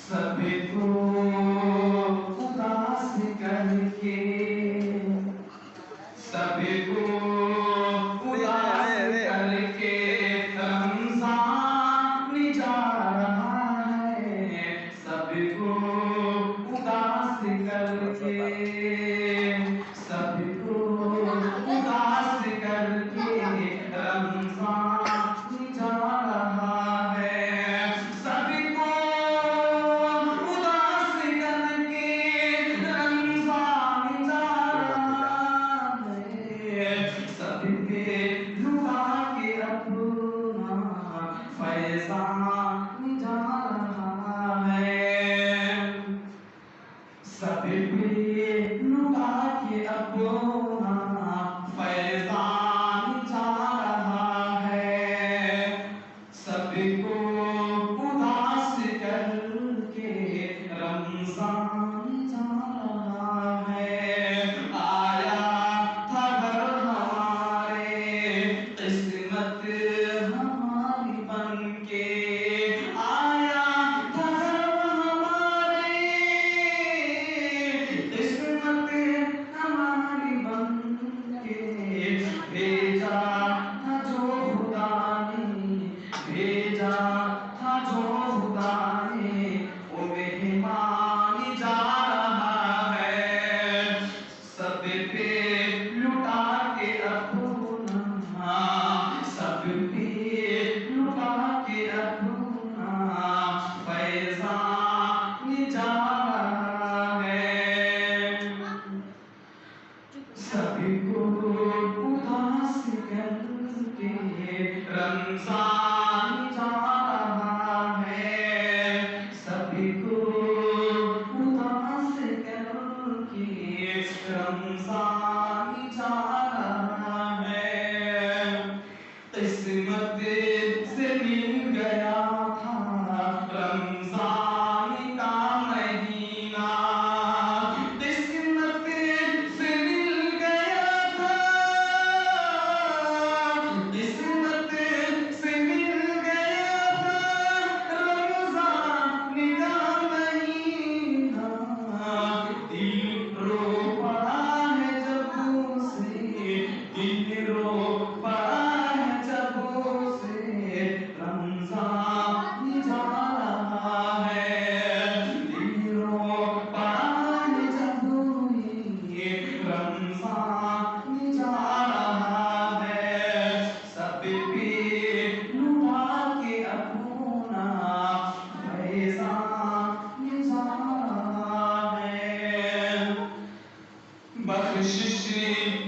सभी को उदास करके, सभी को उदास करके रमज़ान जा रहा है। सभी को उदास करके, सभी को उदास करके रमज़ान जा रहा है। सभी को उदास करके रमज़ान जा रहा है। सभी पे लुटा के अपना फैज़ान जा रहा है। सभी पे लुटा के अपना फैज़ान जा रहा है। सभी को उदास करके रमज़ान जा रहा है। आया था घर हमारे, किस्मत हमारी बनके, आया था घर हमारे, किस्मत हमारी बनके, भेजा था जो खुदा ने, भेजा था जो खुदा ने, वो मेहमान जा रहा है। सब पे लुटा के अपना, सब पे लुटा के अपना फैज़ान जा रहा है। सभी को उदास करके रमज़ान जा रहा है। सभी को उदास करके रमज़ान जा रहा है। किस्मत से मिल गया था रमज़ान का महीना, किस्मत से मिल गया था, किस्मत से मिल गया था रमज़ान का महीना। दिल रो पड़ा है जब से, दिल रो पड़ा है जब से रमज़ान जा रहा है। दिल रो पड़ा है जब ये रमज़ान जा रहा है। सब पे लुटा के अपना फैज़ान जा रहा है। बख्शिश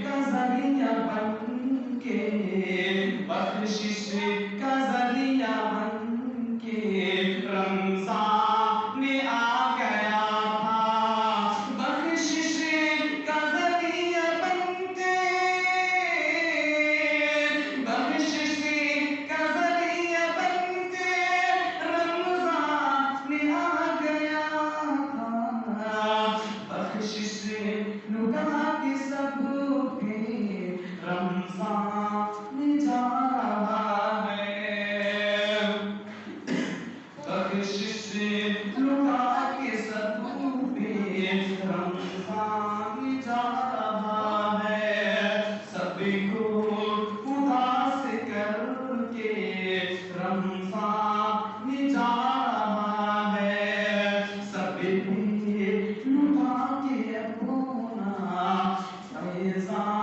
का ज़रिया बनके, बख्शिश का ज़रिया बनके रमज़ान में आ गया था। बख्शिश का ज़रिया बनके, बख्शिश का ज़रिया बनके रमज़ान में आ गया था। बख्शिश लुटा के सब पे रमज़ान जा रहा है। बख्शिश लुटा के सब पे रमज़ान जा रहा है। सभी को उदास करके रमज़ान जा रहा है। सभी पे लुटा के अपना फैज़ान